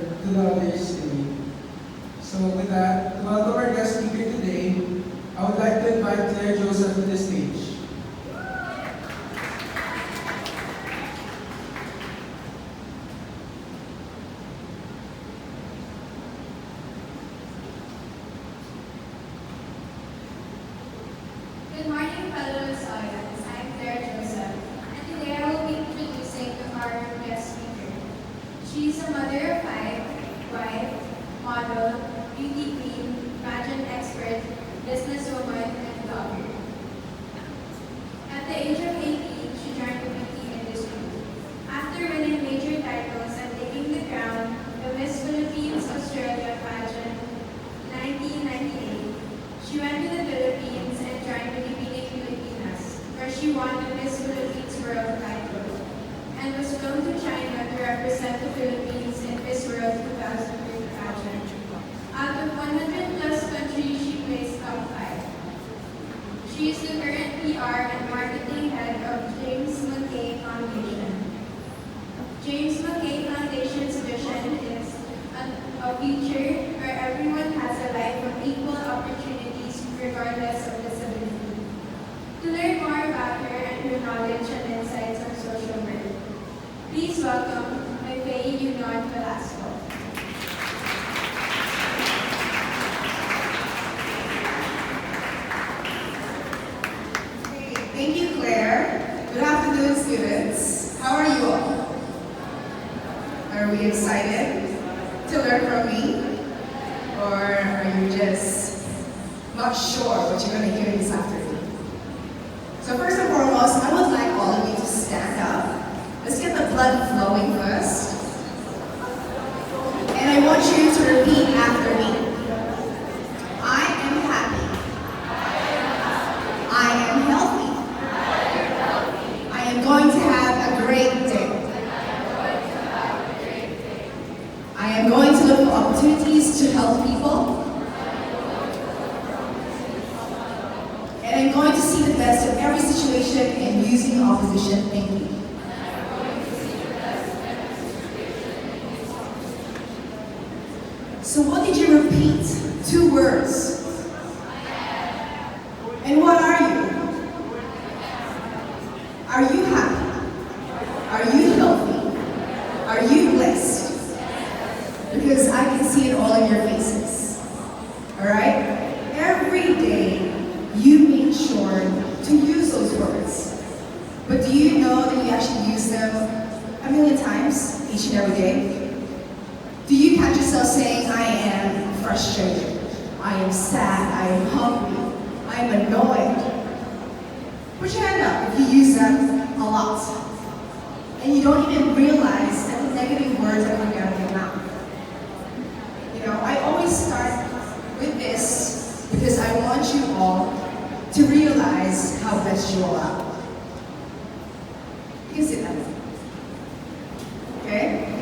to the others in me. So with that, to welcome our guest speaker today, I would like to invite Claire Joseph to the stage. Good morning, fellow Sawyans. I'm Claire Joseph, and today I will be introducing our guest speaker. She is a mother of five, wife, model, beauty queen, pageant expert, businesswoman, and blogger. At the age of 18, she joined the beauty industry. After winning major titles and taking the crown, the Miss Philippines Australia pageant 1998, she went to the Philippines and joined the Pilipinas Filipinas, where she won the Miss Philippines World title, and was flown to China to represent the Philippines in Miss World 2003 pageant. Out of 100 plus countries, she placed top 5. She is the current PR and marketing head of James Mafae Foundation. James Mafae Foundation's vision is a future where everyone has a life of equal opportunities regardless of disability. To learn more about her and her knowledge and insights on social work, please welcome Mafae Yunon Belasco. Thank you, Claire. Good afternoon, students. How are you all? Are we excited to learn from me? Or are you just not sure what you're going to hear this afternoon? So first and foremost, I would like all of you to stand up. Let's get the blood flowing first. And I want you to repeat after me. I am happy. I am healthy. I am going to have a great day. I am going to look for opportunities to help people. And I'm going to see the best of every situation and using opposition thinking. So what did you repeat? 2 words. And what are you? Are you happy? Are you healthy? Are you blessed? Because I can see it all in your faces. Alright? Every day, you make sure to use those words. But do you know that you actually use them a million times each and every day? Do you catch yourself saying, I am frustrated, I am sad, I am hungry, I am annoyed? Put your hand up if you use them a lot. And you don't even realize that the negative words are coming out of your mouth. You know, I always start with this because I want you all to realize how blessed you all are. You can sit down. Okay?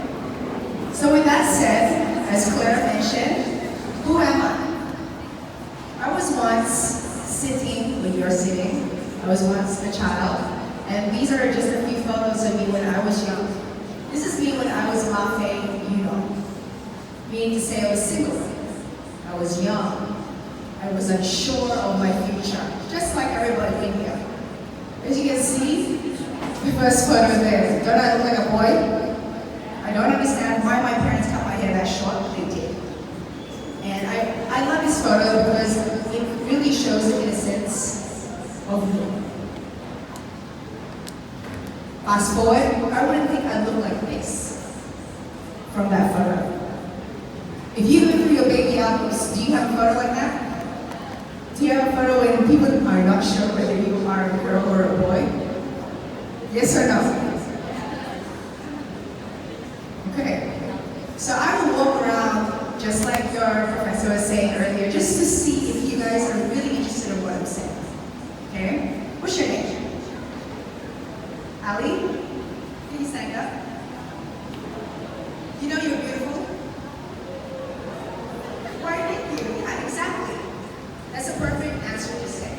So with that said, as Claire mentioned, who am I? I was once sitting when you're sitting. I was once a child. And these are just a few photos of me when I was young. This is me when I was Mafae, Yunon. Meaning to say I was single. I was young. I was unsure of my future. Just like everybody in here. As you can see, the first photo there. Don't I look like a boy? I don't understand why my parents cut my hair that short. They did. And I love this photo because it really shows the innocence of me. Fast forward, I wouldn't think I'd look like this from that photo. If you look through your baby albums, do you have a photo like that? Do you have a photo when people are not sure whether you are a girl or a boy? Yes or no? Okay. So I will walk around just like your professor was saying earlier, just to see if you guys are really interested in what I'm saying. Okay? What's your name? Ali? Can you stand up? You know you're beautiful? Why, thank you. Yeah, exactly. That's a perfect answer to say.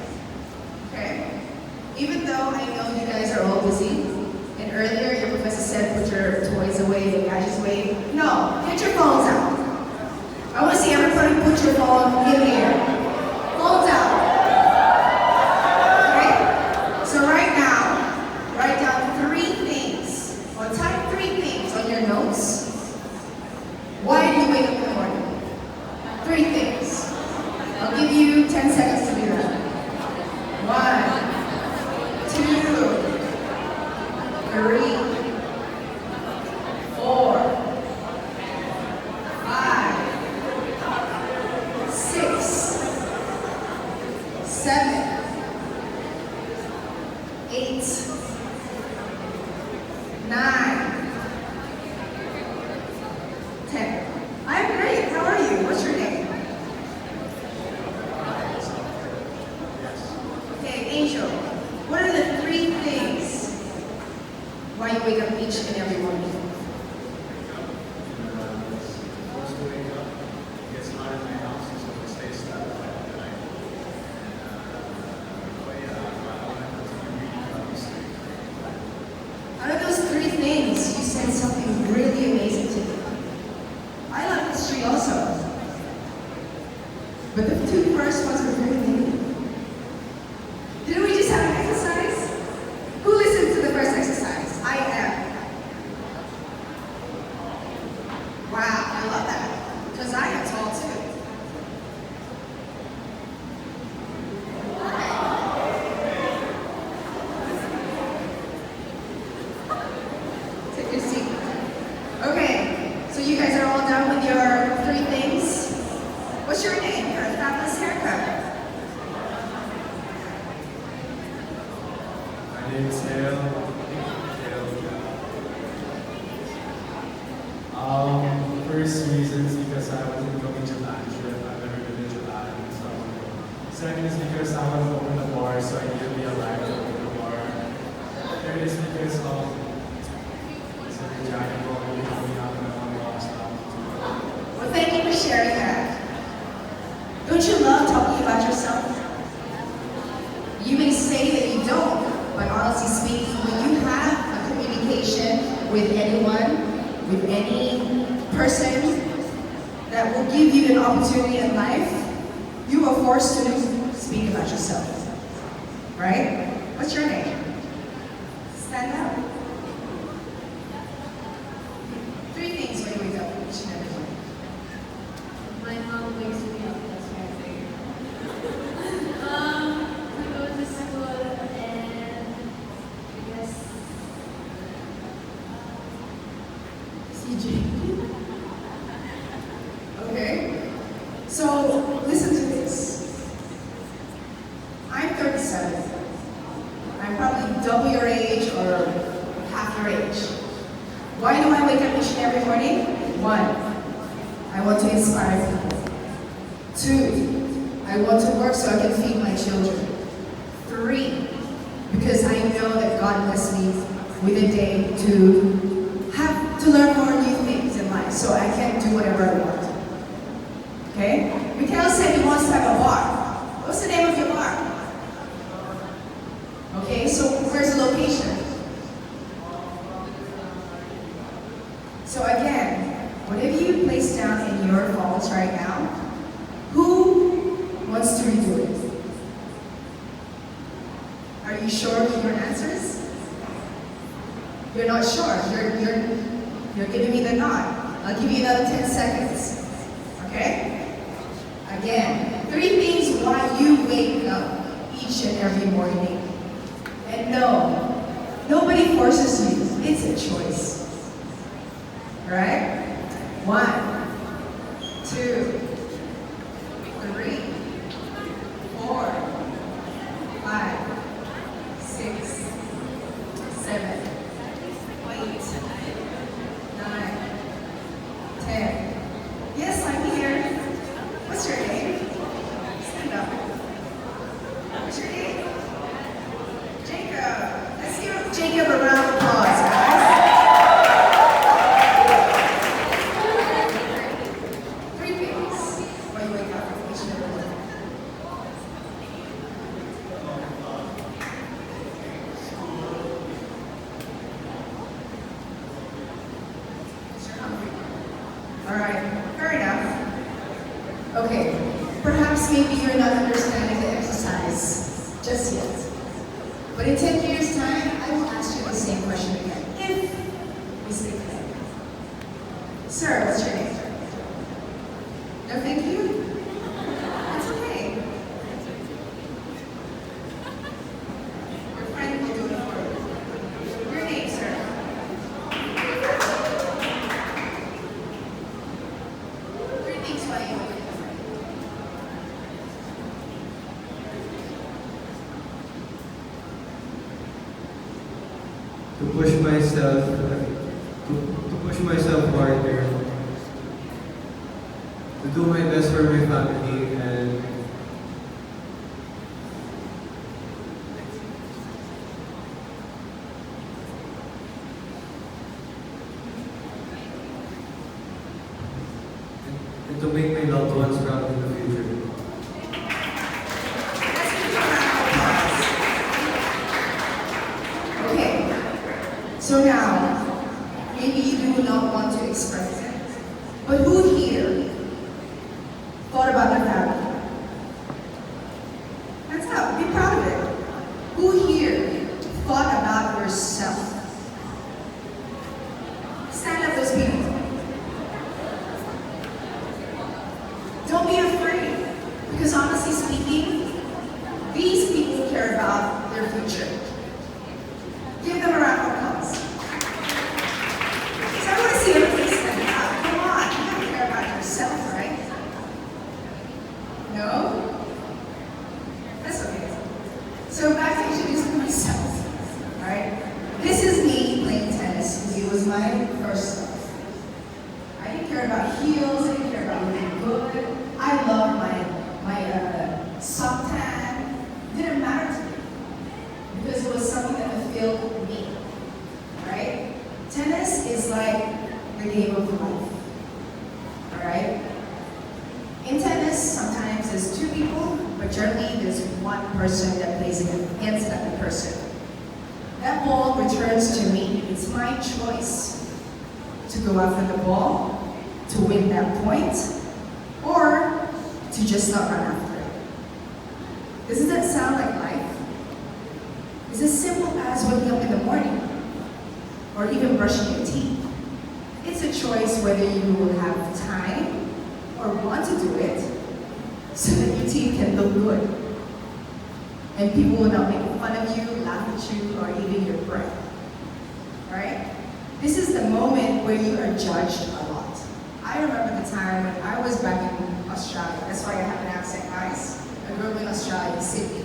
Okay? Even though I know you guys are all busy, and earlier your professor said put your toys boys away, I just wave. No, get your phones out. I want to see everybody put your phone in the air. Phones out. Okay? So right now, write down 3 things, or type 3 things on your notes. Why do you wake up in the morning? 3 things. I'll give you 10 seconds to do that. 1, 2, 3, 4, 5, 6, 7, 8, 9, 10. I'm great. How are you? What's your name? Okay, Angel. What are the 3 things why you wake up each and every morning? Out of those 3 things, you said something really amazing to me. I love history also. But the 2 first ones were very negative. Didn't we just have an exercise? Who listened to the first exercise? I am. Wow, I love that. Because I am tall too. Take your seat. Okay, so you guys are all done with your 3 things? What's your name? Your fabulous haircut. My name is Salle. First reason is because I wanted to go to Japan trip. I've never been to Japan. So. Second is because I want to open a bar, so I need to be alive to open a bar. Third is because it's a giant ball really coming out and I want to watch that. Well, thank you for sharing that. Don't you love talking about yourself? You may say that you don't, but honestly speaking, when you have a communication with anyone, with any person that will give you an opportunity in life, you are forced to speak about yourself. Right? What's your name? Stand up. 3 things when you wake up each and every morning. My mom wakes me up, that's why I figured. To go to school and I guess CJ. Okay. So listen to this. I'm 37. I'm probably double your age or half your age. Why do I wake up each and every morning? 1, I want to inspire people. 2, I want to work so I can feed my children. 3, because I know that God blessed me with a day to have to learn more new things in life so I can do whatever I want. Okay? Mikhail said he wants to have a bar. What's the name of your bar? Okay, so where's the location? So again, whatever you place down in your phones right now, who wants to redo it? Are you sure of your answers? You're not sure. You're giving me the nod. I'll give you another 10 seconds. Okay? Again, 3 things why you wake up each and every morning. And no, nobody forces you. It's a choice. Right? 1, 2, 3, 4, 5, 6, 7, 8, 9, 10. Yes, I'm here. What's your name? Stand up. What's your name? Jacob. Let's give Jacob a round of applause, guys. 3 things. Alright, fair enough. Okay, perhaps maybe you're not understanding the exercise just yet. But in 10 years' time, I will ask you the same question again. If we stay connected. Sir, what's your name? No, thank you? That's okay. Your friend will do it for you. Your name, sir? Three things why you want your friend. To push myself harder, to do my best for my family, and to make my loved ones proud in the future. Let's give you a round of applause. Okay, so now, maybe you do not want to express it, but who here thought about their family? Hands up, be proud of it. Who here thought about yourself? Stand up, those people. Don't be afraid, because honestly speaking, these people care about their future. Give them a round of applause. So I want to see everybody stand up. Come on, you don't care about yourself, right? No? That's okay. So back to introducing myself. Alright? This is me playing tennis because it was my first love. I didn't care about heels, I didn't care about looking good. I loved my suntan. It didn't matter to me because it was something that fulfilled me. Right? Tennis is like the game of life. Alright? In tennis, sometimes there's two people, but generally there's one person that plays against that person. That ball returns to me. It's my choice to go after the ball, to win that point, or to just not run after it. Doesn't that sound like life? It's as simple as waking up in the morning, or even brushing your teeth. It's a choice whether you will have time or want to do it so that your teeth can look good. And people will not make fun of you, laugh at you, or even your breath. Alright? This is the moment where you are judged a lot. I remember the time when I was back in Australia. That's why I have an accent, guys. I grew up in Australia, Sydney.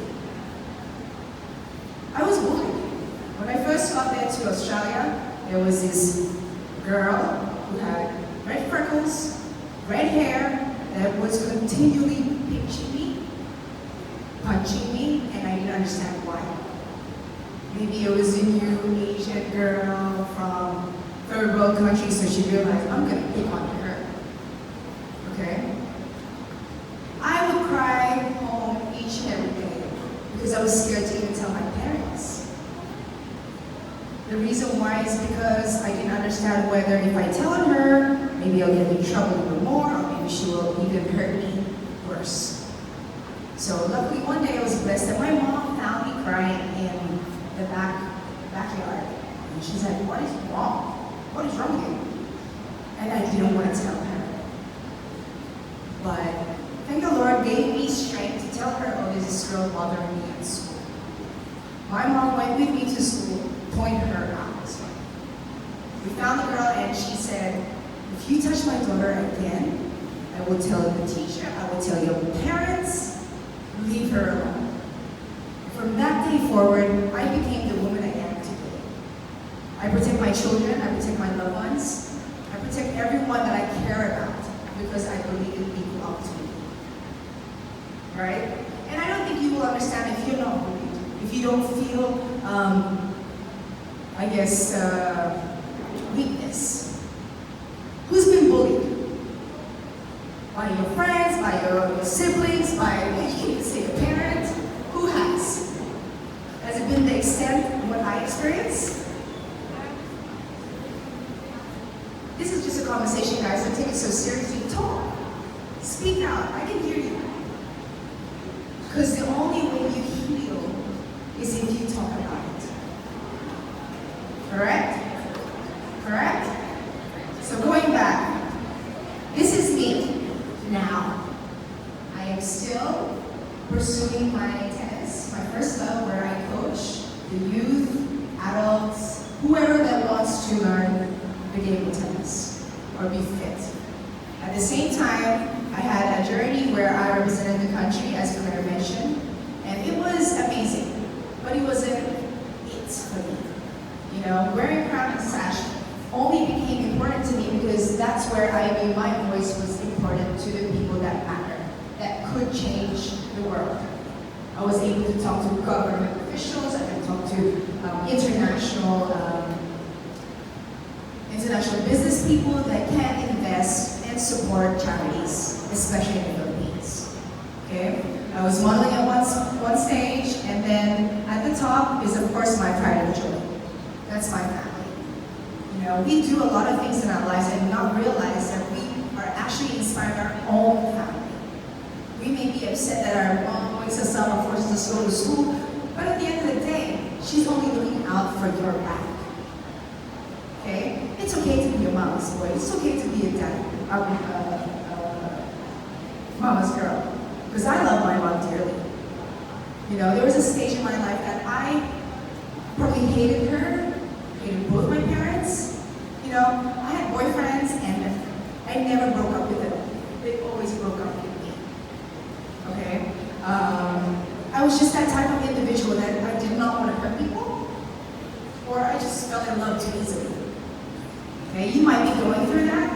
I was bullied. When I first got there to Australia, there was this girl who had red freckles, red hair, that was continually pinching me, punching me, and I didn't understand why. Maybe it was a new Asian girl from third world country, so she realized, I'm gonna pick on her. Okay? I would cry home each and every day because I was scared to even tell my parents. The reason why is because I didn't understand whether if I tell her, maybe I'll get in trouble even more, or maybe she will even hurt me worse. So luckily one day I was blessed that my mom found me crying in the backyard. And she's like, what is wrong? What is wrong with you? And I didn't want to tell her. But thank the Lord gave me strength to tell her, oh, there's this girl bothering me at school. My mom went with me to school, pointed her out. We found the girl and she said, if you touch my daughter again, I will tell the teacher, I will tell your parents, leave her alone. From that day forward, I became the woman I am today. I protect my children, I protect my loved ones, I protect everyone that I care about because I believe in equal opportunity. Right? And I don't think you will understand if you're not bullied, if you don't feel, weakness. Who's been bullied? By your friends, by your siblings, by, you can say, your parents? Who has? Has it been the extent of what I experienced? This is just a conversation, guys. Don't take it so seriously. Talk. Speak out. I can hear you. Because the only way you heal is if you talk about it. Correct? Correct? So going back, this is me now. I am still pursuing my tennis, my first love, where I coach the youth, adults, whoever that wants to learn the game of tennis or be fit. At the same time, I had a journey where I represented the country, as Premier mentioned, and it was amazing, but it wasn't it for me. You know, wearing crown and sash only became important to me because that's where I knew my voice was important to the people that matter, that could change the world. I was able to talk to government officials, I could talk to international business people that can invest and support charities, especially in the Philippines. Okay? I was modeling at one stage, and then at the top is of course my pride and joy. That's my family. You know, we do a lot of things in our lives and not realize that we are actually inspiring our own family. We may be upset that our mom wakes us up and forces us to go to school, but at the end of the day, she's only looking out for your back. Okay? It's okay to be a mama's boy. It's okay to be a mama's girl. Because I love my mom dearly. You know, there was a stage in my life that I probably hated her, hated both my parents. You know, I had boyfriends and I never broke up with them. They always broke up with me. Okay? I was just that type of individual that I did not want to hurt people, or I just fell in love too easily. Okay? You might be going through that,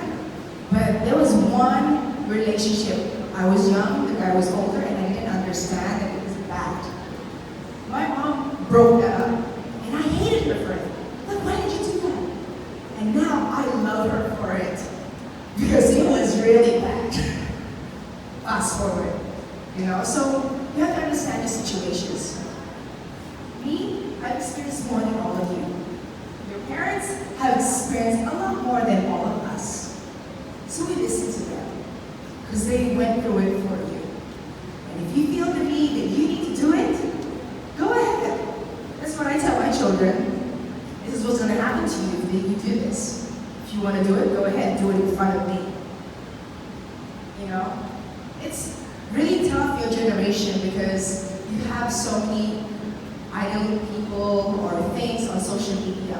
but there was one relationship. I was young, the guy was older, and I didn't understand that it was bad. My mom broke that up, and I hated her for it. Like, why did you do that? And now I love her for it, because it was really bad. Fast forward, you know? So you have to understand the situations. Me, I've experienced more than all of you. Your parents have experienced a lot more than all of us. So we listen to them, because they went through it for you. And if you feel the need that you need to do it, go ahead. That's what I tell my children. This is what's going to happen to you if you do this. If you want to do it, go ahead, do it in front of me. You know? It's really tough, your generation, because you have so many idle people or things on social media.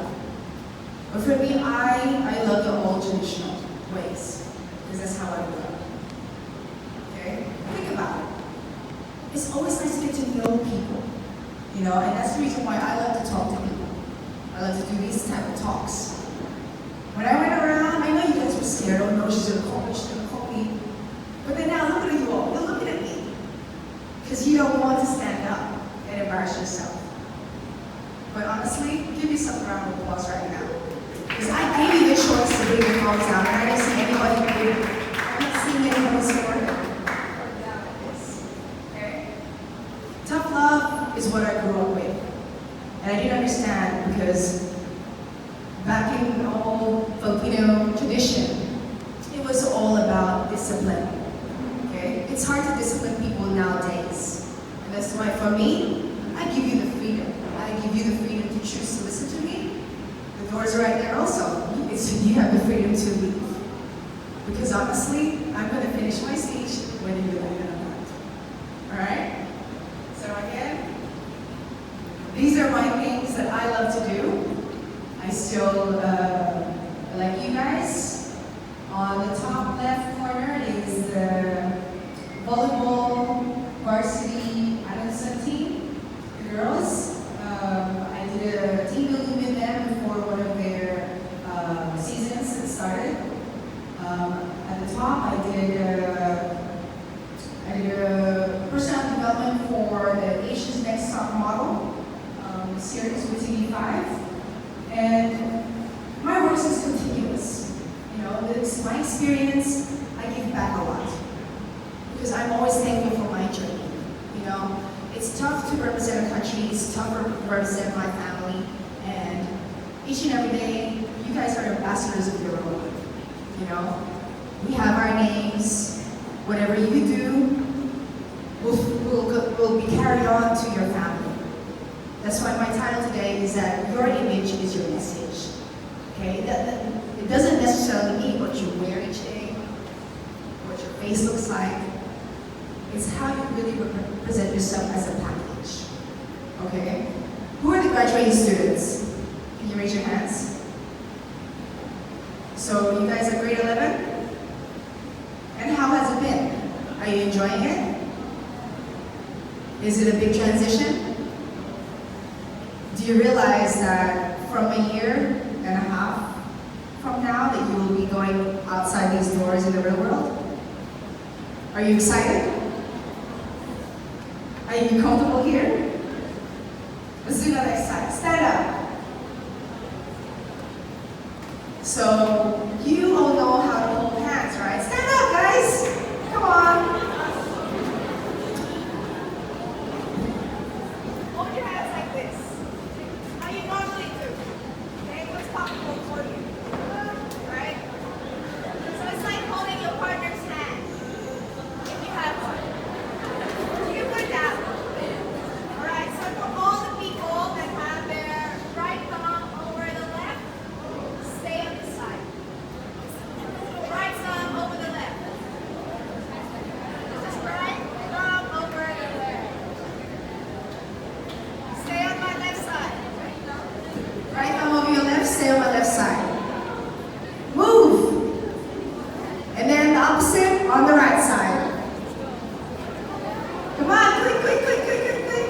But for me, I love the old traditional ways, because that's how I grew up. Okay? Think about it. It's always nice to get to know people, you know, and that's the reason why I love to talk to people. I love to do these type of talks. When I went around, I know you guys were scared. Oh no, she's gonna call me, she's gonna call me. But then now look at you all, you're looking at me. Because you don't want to stand up and embarrass yourself. But honestly, give yourself a round of applause right now. Because I gave you the choice to bring your phones down, and I didn't see anybody do it. I'm not seeing anybody support it. Okay? Tough love is what I grew up with. And I didn't understand because back in the old Filipino tradition, it was all about discipline. Okay? It's hard to discipline people nowadays. And that's why for me, I give you the freedom. I give you the freedom to choose to listen to me. The door's right there also. You have the freedom to leave. Because honestly, I'm going to finish my speech whether you like it or not. Alright? So again, these are my things that I love to do. I still like you guys. On the top left corner is the volleyball varsity adolescent team, the girls. I did a team building with them before one of their seasons that started. At the top, I did a personal development for the Asia's Next Top Model series with TV5. And my work is continuous. You know, it's my experience, I give back a lot. Because I'm always thankful for my journey. You know, it's tough to represent a country, it's tough to represent my family, and each and every day, you guys are ambassadors of your own. You know, we have our names. Whatever you do will be carried on to your family. That's why my title today is that your image is your message. Okay? It doesn't necessarily mean what you wear each day, what your face looks like. It's how you really represent yourself as a package. Okay? Who are the graduating students? Can you raise your hands? So you guys are grade 11? And how has it been? Are you enjoying it? Is it a big transition? Do you realize that from a year and a half from now that you will be going outside these doors in the real world? Are you excited? Are you comfortable here? Let's do another exercise. Stand up. So you all know how to hold hands, right? Stand up, guys. Come on. Hold your hands like this. How you normally do. Okay, what's comfortable for you? Right? So it's like holding your partner's hand. If you have one. You can put it down. Alright, so for all the people that have their right thumb over the left, stay on this side. Right thumb over the left. Just right thumb over the left. Stay on my left side. Right thumb over your left, stay on my left side. Move. And then the opposite on the right side. Come on, quick, quick, quick, quick, quick, quick.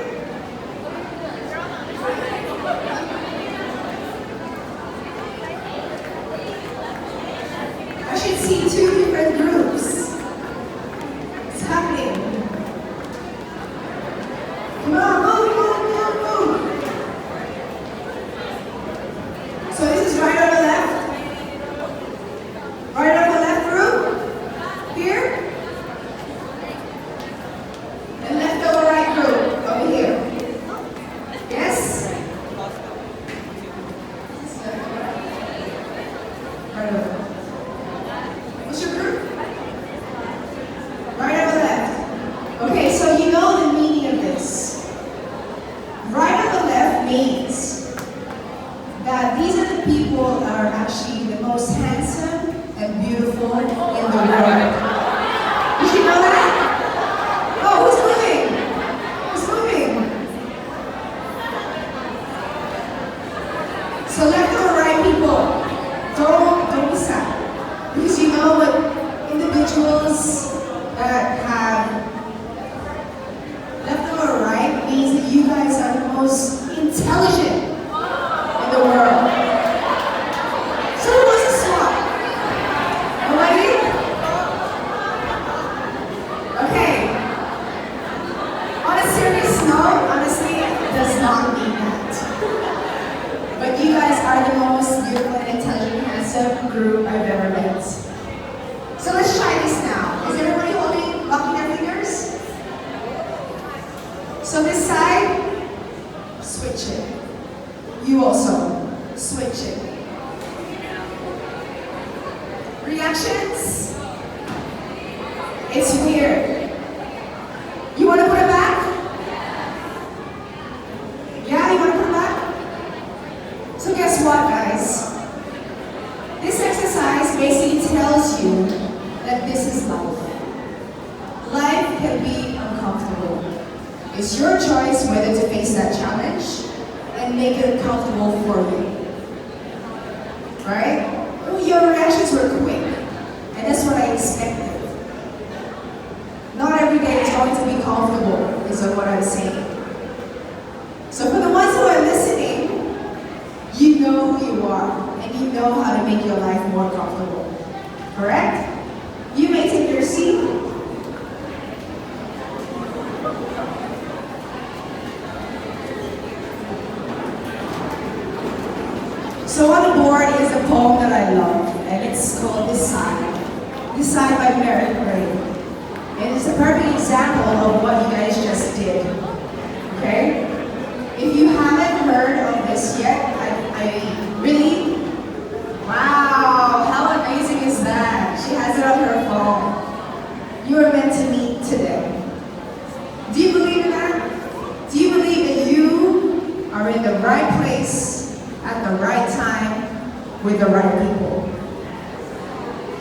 I should see two different groups. It's happening. Come on, move, move, move, move. So this is right on the left. Right on the left group. Here. And left over right group. Over here. Yes? Right over. What's your group? Right over left. Okay, so you know the meaning of this. Right over left means that these are the people that are actually the most handsome and beautiful in the world. Did you know that? Oh, who's moving? Who's moving? So left or right people, don't be sad. Because you know what individuals that have left or right means that you guys are the most intelligent in the world. So who wants to swap? Nobody? Okay. On a serious note, honestly, it does not mean that. But you guys are the most beautiful and intelligent, handsome group I've ever met. So let's try this now. Is everybody locking their fingers? So this side, switch it. You also, switch it. Reactions? It's weird. You want to put it back? Yeah, you want to put it back? So guess what, guys? This exercise basically tells you that this is life. Life can be uncomfortable. It's your choice whether to face that challenge and make it comfortable for you. Right? Your reactions were quick, and that's what I expected. Not every day is going to be comfortable, is what I'm saying. So for the ones who are listening, you know who you are, and you know how to make your life more comfortable. Correct? You may take your seat. So on the board is a poem that I love, and it's called Decide. Decide by Mary Gray. And it's a perfect example of what you guys just did. Okay? If you haven't heard of this yet, I really, wow, how amazing is that? with the right people?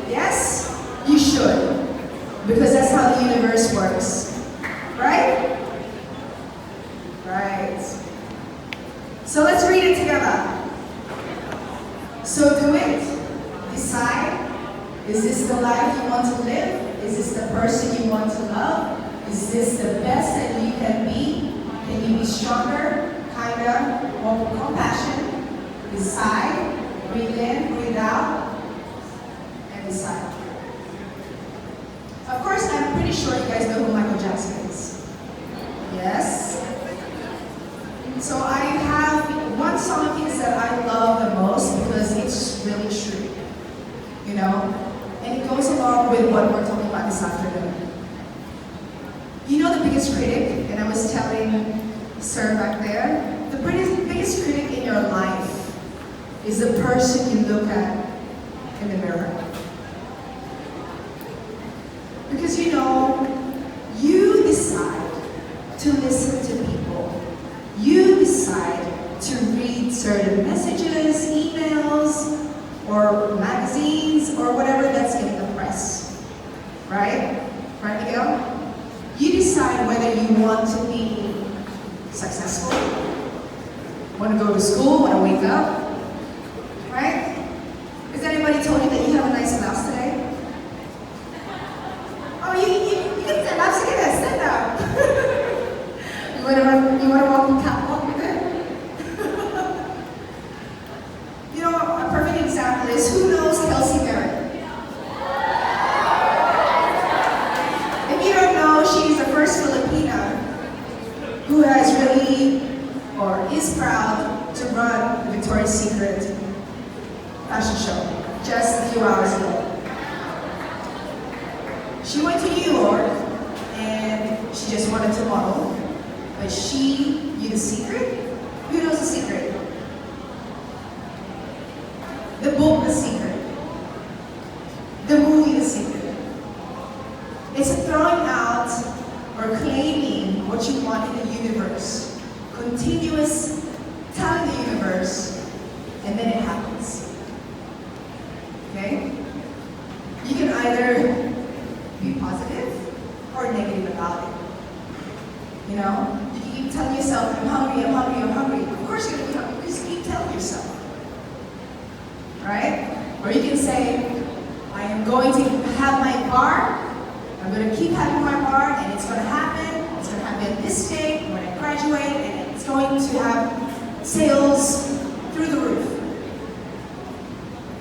Yes? You should. Because that's how the universe works. Right? Right. So let's read it together. So do it. Decide. Is this the life you want to live? Is this the person you want to love? Is this the best that you can be? Can you be stronger, kinder, more compassion? Decide. Breathe in, breathe out, and decide. Of course, I'm pretty sure you guys know who Michael Jackson is. Yes? So I have one song of his that I love the most because it's really true. You know? And it goes along with what we're talking about this afternoon. You know the biggest critic, and I was telling Sir back there, the biggest critic in your life is the person you look at in the mirror. Because you know, you decide to listen to people. You decide to read certain messages, emails, or magazines, or whatever that's in the press. Right? Right, Miguel? You decide whether you want to be successful, want to go to school, want to wake up. Right? Has anybody told you that you have a nice blouse today? Oh, you can stand up, stand up. You want to walk the catwalk with it? You know, a perfect example is, who knows Kelsey Barrett? If you don't know, she's the first Filipina who has really, or is proud to run the Victoria's Secret fashion show just a few hours ago. She went to New York and she just wanted to model, but she knew the secret. Who knows the secret? The book, The Secret. The movie, The Secret. It's throwing out or claiming what you want in the universe. Continuous telling the universe, and then it happens. Okay? You can either be positive or negative about it. You know? You can keep telling yourself, I'm hungry, I'm hungry, I'm hungry. Of course you're going to be hungry. Just keep telling yourself. Right? Or you can say, I am going to have my bar. I'm going to keep having my bar, and it's going to happen. It's going to happen this day when I graduate, and it's going to have sales through the roof.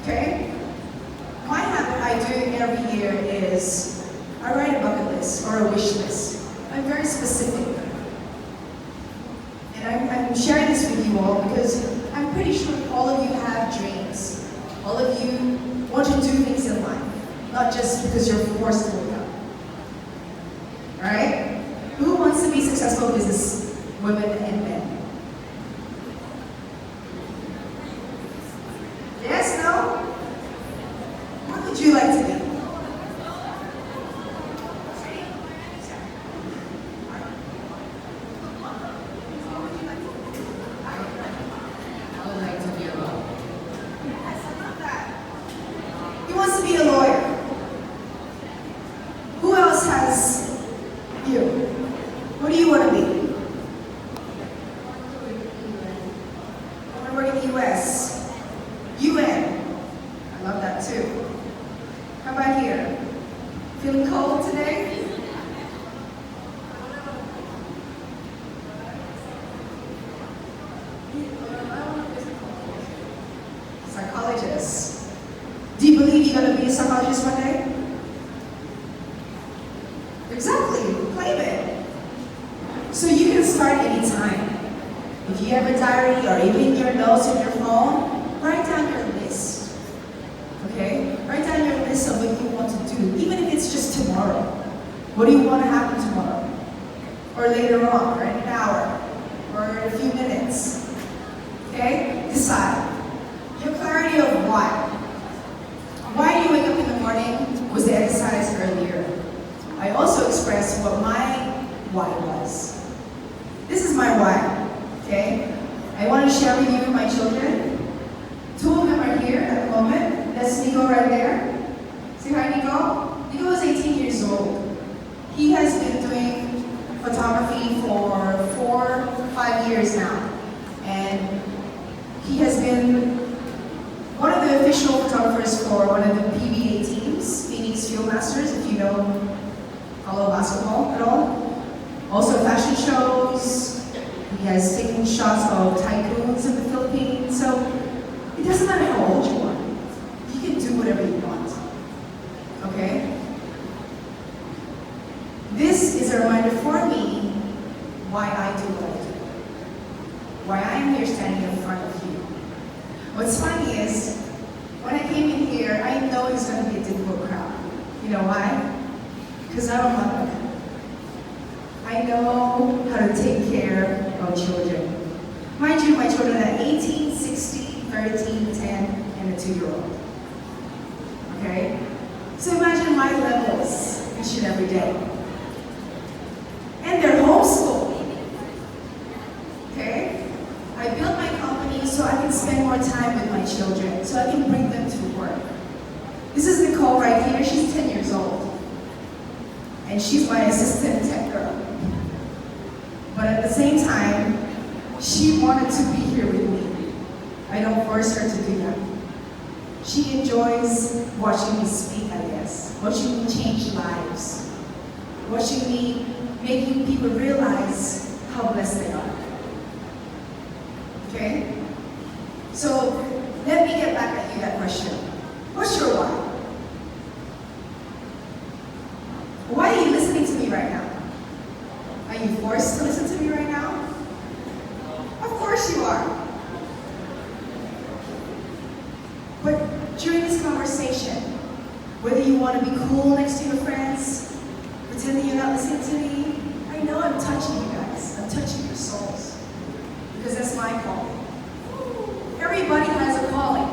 Okay? My habit I do every year is I write a bucket list or a wish list. I'm very specific. And I'm sharing this with you all because I'm pretty sure all of you have dreams. All of you want to do things in life, not just because you're forced to wake up. Alright? Who wants to be successful business women and men? Yes? No? What would you like to be? I would like to be a lawyer. Yes, I love that. He wants to be a lawyer. Who else has you? What do you want to be? I want to work in the US. UN. I love that too. How about here? Feeling cold today? Psychologist. Do you believe you're going to be a psychologist one day? Exactly. Claim it. So you can start anytime. If you have a diary or even your notes on your phone, write down your list. Okay? Write down your list of what you want to do, even if it's just tomorrow. What do you want to happen tomorrow? Or later on, or in an hour, or in a few minutes. Okay? Decide. Your clarity of why. Why do you wake up in the morning? Was the exercise earlier? I also expressed what my why was. This is my why, okay? I want to share with you my children. Two of them are here. been doing photography for 4, 5 years now. And he has been one of the official photographers for one of the PBA teams, Phoenix Field Masters, if you know, follow basketball at all. Also fashion shows. He has taken shots of tycoons in the Philippines. So it doesn't matter how old you are. You can do whatever you want. Okay? This is a reminder for me why I do what I do. Why I am here standing in front of you. What's funny is, when I came in here, I know it's going to be a difficult crowd. You know why? Because I'm a mother. I know how to take care of children. Mind you, my children are 18, 16, 13, 10, and a 2-year-old. Okay? So imagine my levels each and every day. And they're homeschooled. Okay? I built my company so I can spend more time with my children, so I can bring them to work. This is Nicole right here. She's 10 years old. And she's my assistant tech girl. But at the same time, she wanted to be here with me. I don't force her to do that. She enjoys watching me speak, I guess. Watching me change lives. Watching me making people realize how blessed they are. Okay? So, let me get back at you that question. What's your why? Why are you listening to me right now? Are you forced to listen to me right now? Of course you are. But during this conversation, whether you want to be cool next to your friends, pretending you're not listening to me, I know I'm touching you guys. I'm touching your souls. Because that's my calling. Everybody has a calling.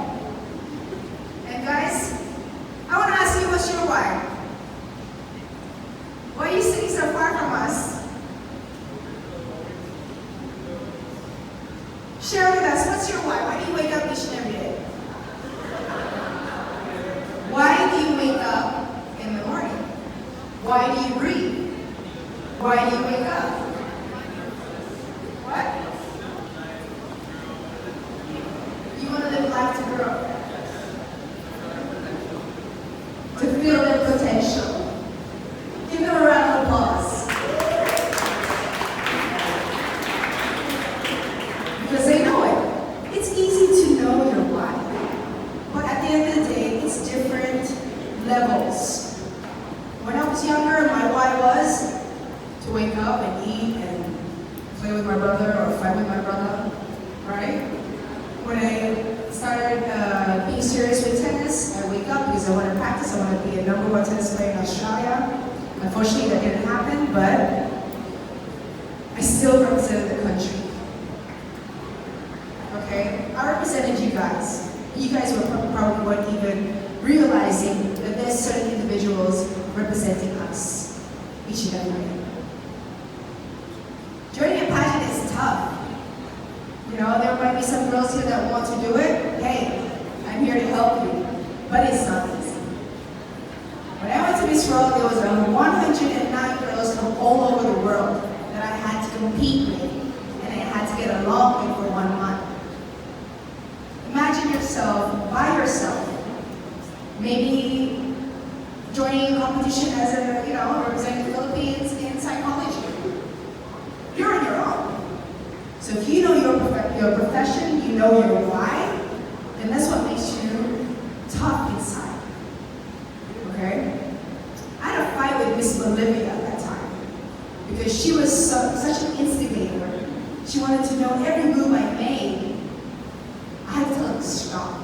And guys, I want to ask you, what's your why? Why are you sitting so far from us? Share with us, what's your why? Why do you wake up each and every day? Why do you wake up in the morning? Why do you breathe? Why do you wake up? What? You want to live life to grow. To feel their potential. Give them a round of applause. Because they know it. It's easy to know your why. But at the end of the day, it's different levels. When I was younger, my why was to wake up and eat and play with my brother or fight with my brother, right? When I started being serious with tennis, I wake up because I want to practice. I want to be a #1 tennis player in Australia. Unfortunately, that didn't happen, but I still represented the country. Okay? I represented you guys. You guys were probably weren't even realizing that there's certain individuals representing us each and every day. Joining a pageant is tough. You know, there might be some girls here that want to do it. Hey, I'm here to help you. But it's not easy. When I went to Miss World, there was around 109 girls from all over the world that I had to compete with, and I had to get along with for 1 month. Imagine yourself by yourself, maybe joining a competition as a, representing the Philippines in psychology. You're on your own. So if you know your profession, you know your why, then that's what makes you tough inside. Okay? I had a fight with Miss Bolivia at that time because she was such an instigator. She wanted to know every move I made. I had to tell her to stop.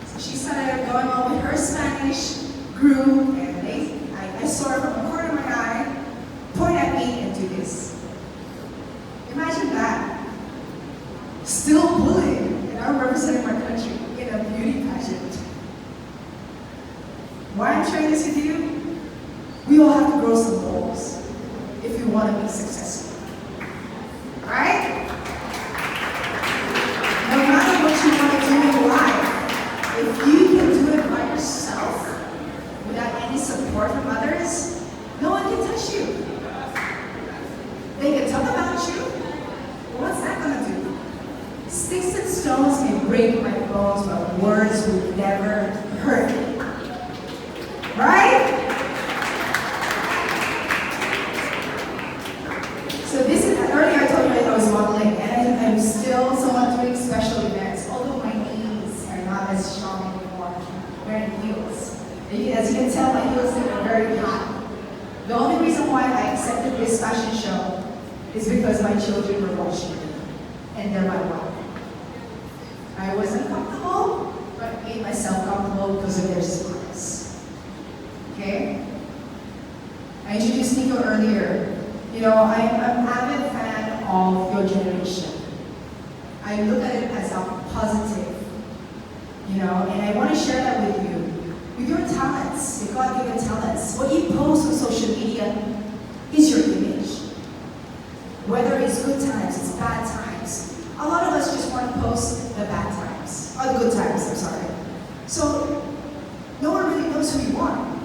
So she started going on with her Spanish group, and I saw her from the corner of my eye, point at me and do this. Imagine that. Still bullying, and I'm representing my country in a beauty pageant. Why I'm sharing this with you? We all have to grow some balls if we want to be successful. Alright? No matter what you want to do in life, if you can do it by yourself, without any support from others, no one can touch you. The only reason why I accepted this fashion show is because my children were watching me, and they're my wife. I wasn't comfortable, but I made myself comfortable because of their smiles. Okay? I introduced Nico earlier. You know, I'm an avid fan of your generation. I look at it as a positive, you know, and I want to share that with you. With your talents, your God-given talents, what you post on social media is your image. Whether it's good times, it's bad times. A lot of us just want to post the bad times, or the good times, I'm sorry. So, no one really knows who you are,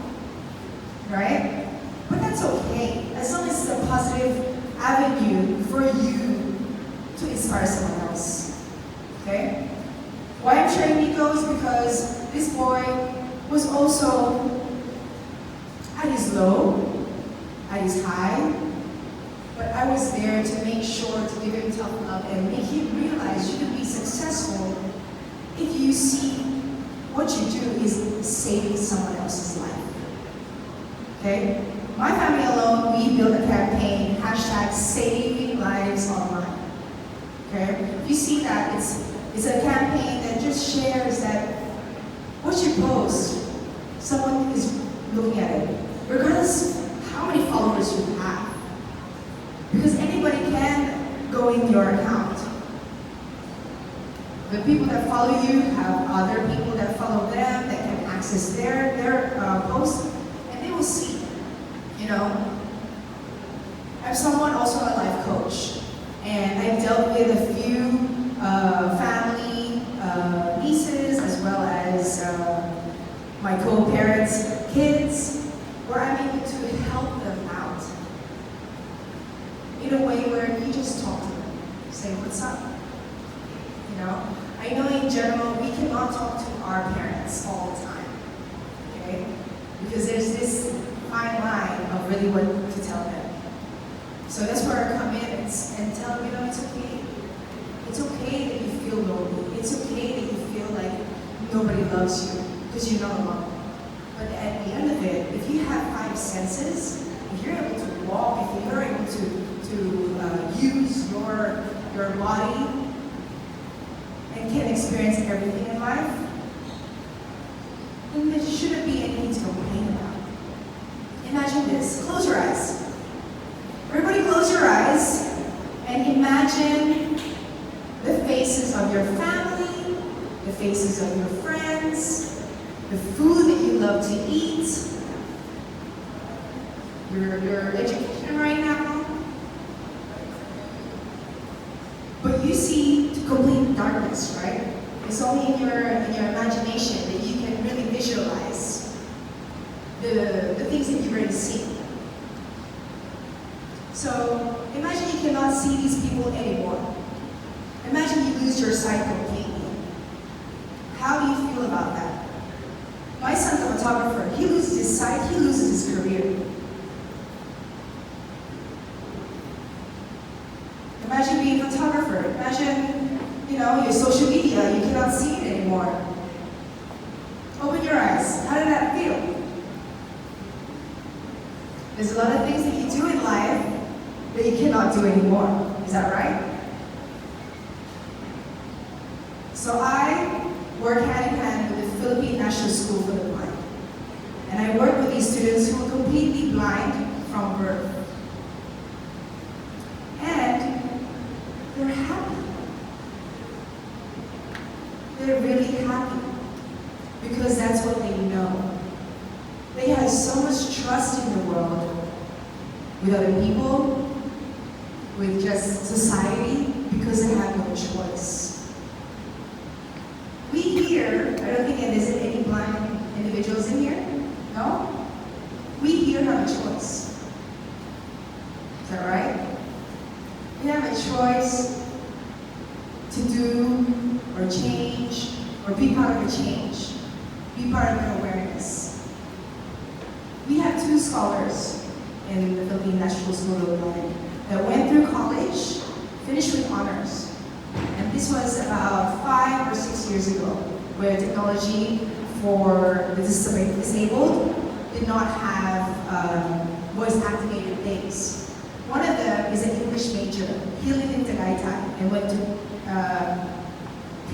right? But that's okay, as long as it's a positive avenue for you to inspire someone else, okay? Why I'm sharing Nico is because this boy was also at his low, at his high, but I was there to make sure to give him tough love and make him realize you can be successful if you see what you do is saving someone else's life. Okay? My family alone, we built a campaign, hashtag saving lives online. Okay? If you see that, it's a campaign that just shares that what you post, someone is looking at it, regardless of how many followers you have. Because anybody can go in your account. The people that follow you have other people that follow them that can access their posts, and they will see. You know, I'm someone also a life coach, and I've dealt with a few family nieces as well as my co-parents' kids, where I'm able to help them out in a way where you just talk to them, say what's up. You know, I know in general we cannot talk to our parents all the time, okay? Because there's this fine line of really what to tell them. So that's where I come in and tell them, you know, it's okay. It's okay that you feel lonely. It's okay that you feel like nobody loves you because you're not alone. But at the end of it, if you have 5 senses, if you're able to walk, if you're able to use your body and can experience everything in life, then there shouldn't be anything to complain about. Imagine this. Close your eyes. Everybody close your eyes and imagine the faces of your family, the faces of your friends, the food that you love to eat, your education right now. But you see complete darkness, right? It's only in your imagination that you can really visualize the things that you've already seen. So imagine you cannot see these people anymore. Imagine you lose your sight completely. How do you feel about that? My son's a photographer. He loses his sight, he loses his career. Imagine being a photographer. Imagine, you know, your social media, you cannot see it anymore. Open your eyes. How did that feel? There's a lot of things that you do in life that you cannot do anymore. Is that right? So I work hand in hand with the Philippine National School for the Blind. And I work with these students who are completely blind from birth. And they're happy. They're really happy. Because that's what they know. They have so much trust in the world, with other people, with just society, because they have no choice. We here, I don't think there's any blind individuals in here, no? We here have a choice. Is that right? We have a choice to do or change or be part of a change, be part of an awareness. We have 2 scholars in the Philippine National School of the Blind that went through college, finished with honors. And this was about 5 or 6 years ago, where technology for the disabled did not have, was things. One of them is an English major. He lived in Tagaytay and went to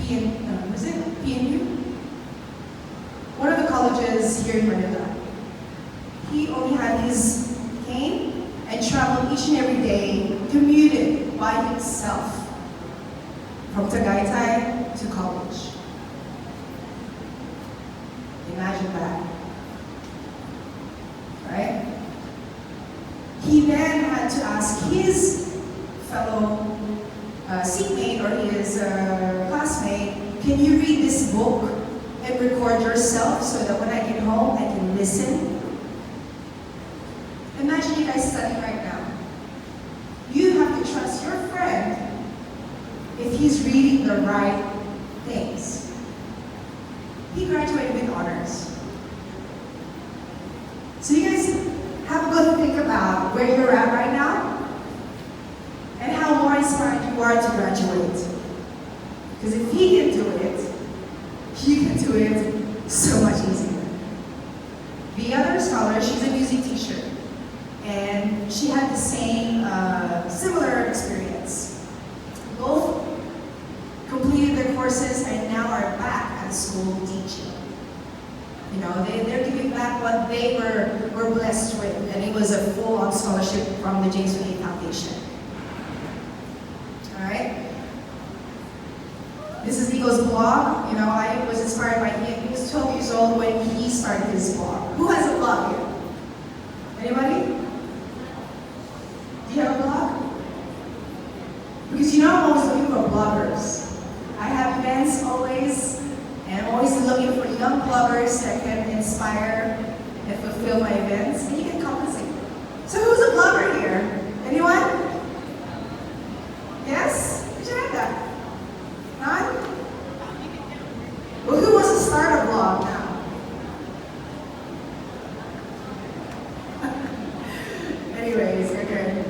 PNU? One of the colleges here in Manila. He only had his cane and traveled each and every day, commuted by himself from Tagaytay to college. Imagine that. Right? He then had to ask his fellow seatmate or his classmate, can you read this book and record yourself so that when I get home I can listen? Imagine you guys studying right now. You have to trust your friend if he's reading the right things. He graduated with honors. So you guys have a good think about where you're at right now and how more inspired you are to graduate. Because if he can do it, you can do it so much easier. The other scholar, she's a music teacher, and she had the same, similar experience. Both completed their courses and now are back at school teaching. You know, they're giving back what they were blessed with, and it was a full-on scholarship from the James Mafae Foundation. All right? This is Nico's blog. You know, I was inspired by him. He was 12 years old when he started his blog. Who has a blog here? Anybody? Do you have a blog? Because you know I'm always looking for bloggers. I have events always, and I'm always looking for young bloggers that can inspire and fulfill my events, and you can compensate. So who's a blogger here? Anyone? Yes? Put your hand up. None? Well, who wants to start a blog now? Anyways, okay.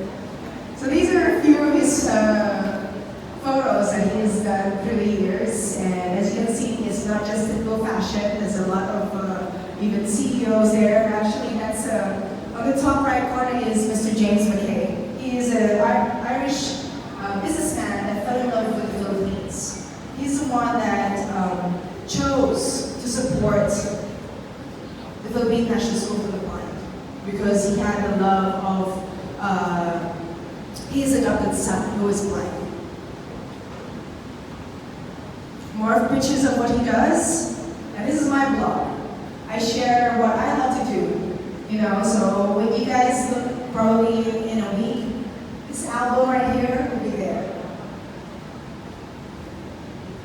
So these are a few of his photos that he's done through the years, and as you can see, it's not just typical fashion. There's a lot of even CEOs there. Actually, that's on the top right corner is Mr. James Mafae. He is an Irish businessman that fell in love with the Philippines. He's the one that chose to support the Philippine National School for the Blind because he had the love of his adopted son who is blind. More pictures of what he does, and this is my blog. I share what I love to do, you know, so when you guys look probably in a week, this album right here will be there.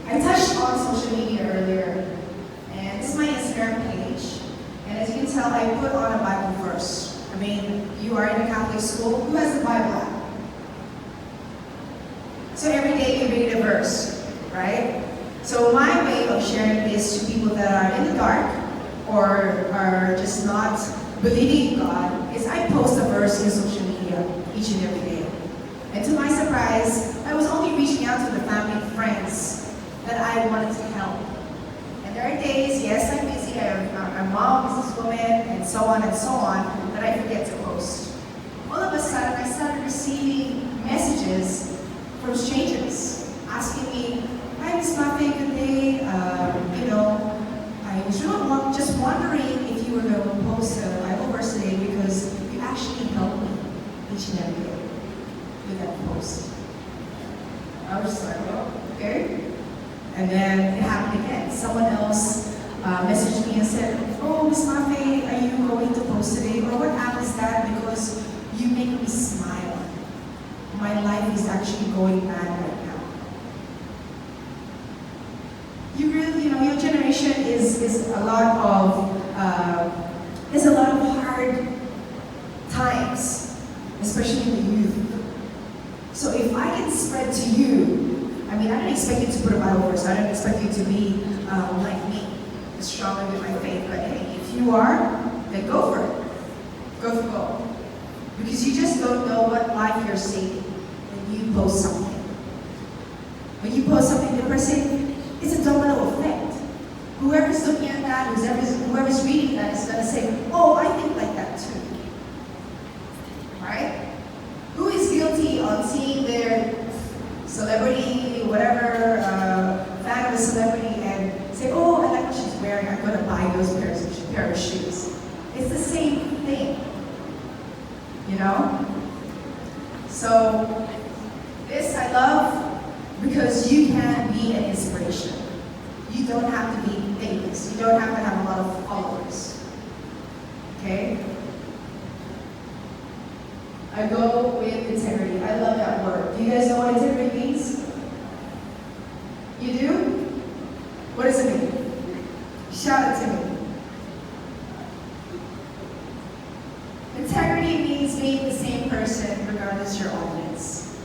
I touched on social media earlier, and this is my Instagram page, and as you can tell, I put on a Bible verse. I mean, you are in a Catholic school, who has the Bible app? So every day you read a verse, right? So my way of sharing this to people that are in the dark or are just not believing in God is I post a verse in social media each and every day. And to my surprise, I was only reaching out to the family and friends that I wanted to help. And there are days, yes, I'm busy, I'm a mom, businesswoman, and so on, that I forget to post. All of a sudden, I started receiving messages from strangers asking me, hi, Miss Mafae, good day. You know, I was really just wondering if you were going to post a Bible verse today because you actually helped me each and every day with that post. I was just like, oh, okay. And then it happened again. Someone else messaged me and said, oh, Miss Mafae, are you going to post today? Or what app is that? Because you make me smile. My life is actually going bad right now. You really, you know, your generation is a lot of hard times, especially in the youth. So if I can spread to you, I mean, I don't expect you to put a Bible verse. I don't expect you to be like me, stronger with my faith. But hey, if you are, then go for it. Go for gold. Because you just don't know what life you're saving when you post something. When you post something, the person, it's a domino effect. Whoever's looking at that, whoever's reading that is going to say, oh, I think like that too. Right? you know? So, this I love because you can be an inspiration. You don't have to be famous. You don't have to have a lot of followers. Okay? I go with integrity. I love that word. Do you guys know what integrity means? You do? What does it mean? Shout it to me. Integrity means being the same person regardless your audience.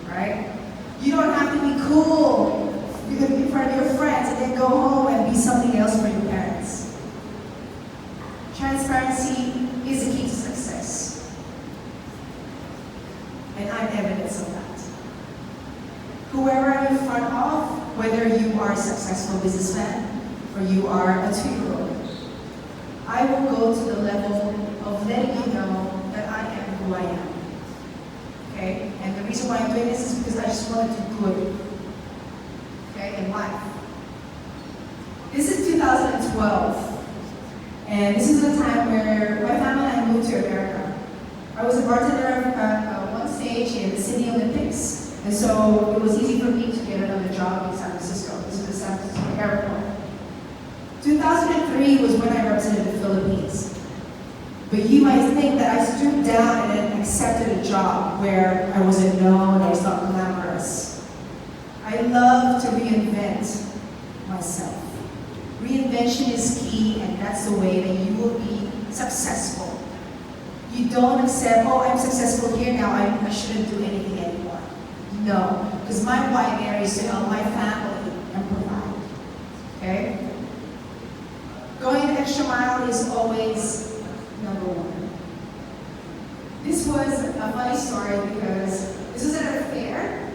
Right? You don't have to be cool in front of your friends and then go home and be something else for your parents. Transparency is the key to success. And I'm evidence of that. Whoever I'm in front of, whether you are a successful businessman or you are a 2-year-old, I will go to the level of letting you know that I am who I am. Okay? And the reason why I'm doing this is because I just want to do good. Okay? In life. This is 2012. And this is the time where my family and I moved to America. I was a bartender at one stage in the Sydney Olympics. And so it was easy for me to get another job in San Francisco. This is the San Francisco airport. 2003 was when I represented the Philippines. But you might think that I stooped down and then accepted a job where I wasn't known, I was not glamorous. I love to reinvent myself. Reinvention is key, and that's the way that you will be successful. You don't accept, oh, I'm successful here now, I shouldn't do anything anymore. No, because my why there is to help my family and provide. Okay? Going the extra mile is always number one. This was a funny story because this was at a fair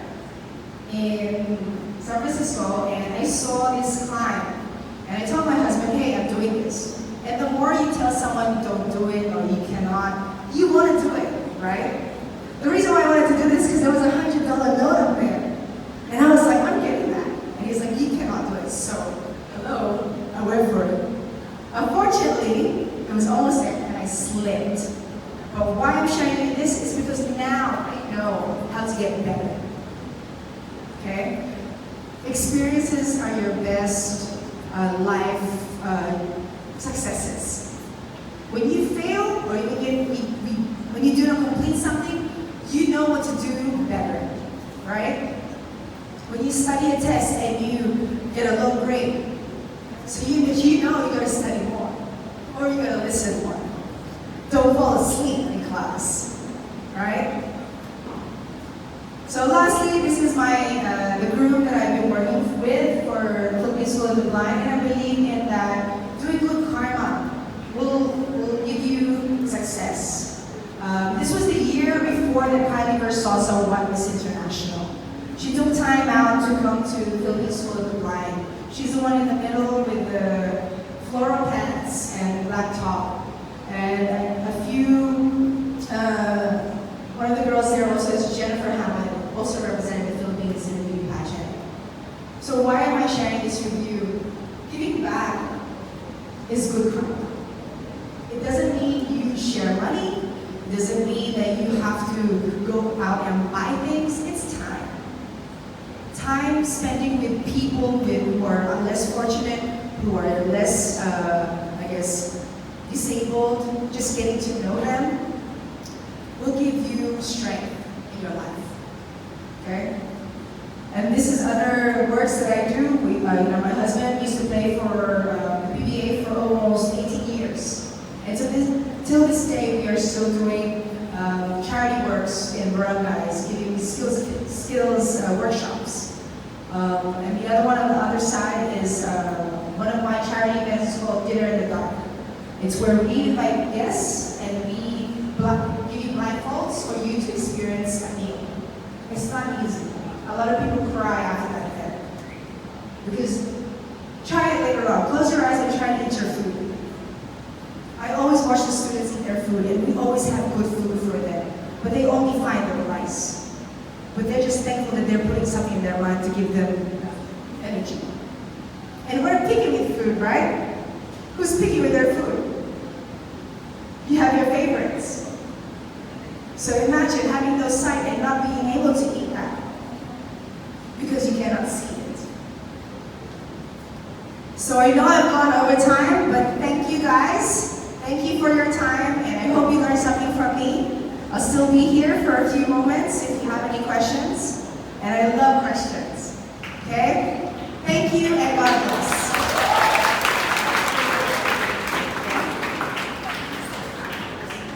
in San Francisco, and I saw this client. And I told my husband, hey, I'm doing this. And the more you tell someone don't do it or you cannot, you want to do it, right? The reason why I wanted to do this is because there was a $100 note up there. And I was like, I'm getting that. And he's like, you cannot do it. So, hello, I went for it. Unfortunately, it was almost there and I slipped. But why I'm showing you this is because now I know how to get better. Okay? Experiences are your best life successes. When you fail or when you do not complete something, you know what to do better, right? When you study a test and you get a low grade, so you know you gotta study more, or you gotta listen more. Don't fall asleep in class, right? So lastly, this is the group that I've been working with for Philippine School of the Blind, and I believe in that doing good karma will give you success. This was the year before that Kylie Versosa won Miss International. She took time out to come to Philippine School of the Blind. She's the one in the middle with the floral pants and black top. And a few, one of the girls there also is Jennifer Hammond, also representing the Philippines in the beauty pageant. So why am I sharing this with you? Giving back is good karma. It doesn't mean you share money. It doesn't mean that you have to go out and buy things. It's time. Time spending with people who are less fortunate, who are less, disabled, just getting to know them, will give you strength in your life. Okay? And this is other works that I do. My husband used to play for the PBA for almost 18 years. And so till this day, we are still doing charity works in barangays, giving skills workshops. And the other one on the other side is one of my charity events called Dinner in the Dark. It's where we invite guests and we give you blindfolds for you to experience a meal. It's not easy. A lot of people cry after that event. Because try it later on. Close your eyes and try to eat your food. I always watch the students eat their food, and we always have good food for them. But they only find the rice. But they're just thankful that they're putting something in their mind to give them energy. And we're picky with food, right? Who's picky with their food? You have your favorites. So imagine having those sight and not being able to eat that because you cannot see it. So I know I've gone over time, but thank you guys. Thank you for your time, and I hope you learned something from me. I'll still be here for a few moments if you have any questions, and I love questions. Okay? Thank you, and God bless.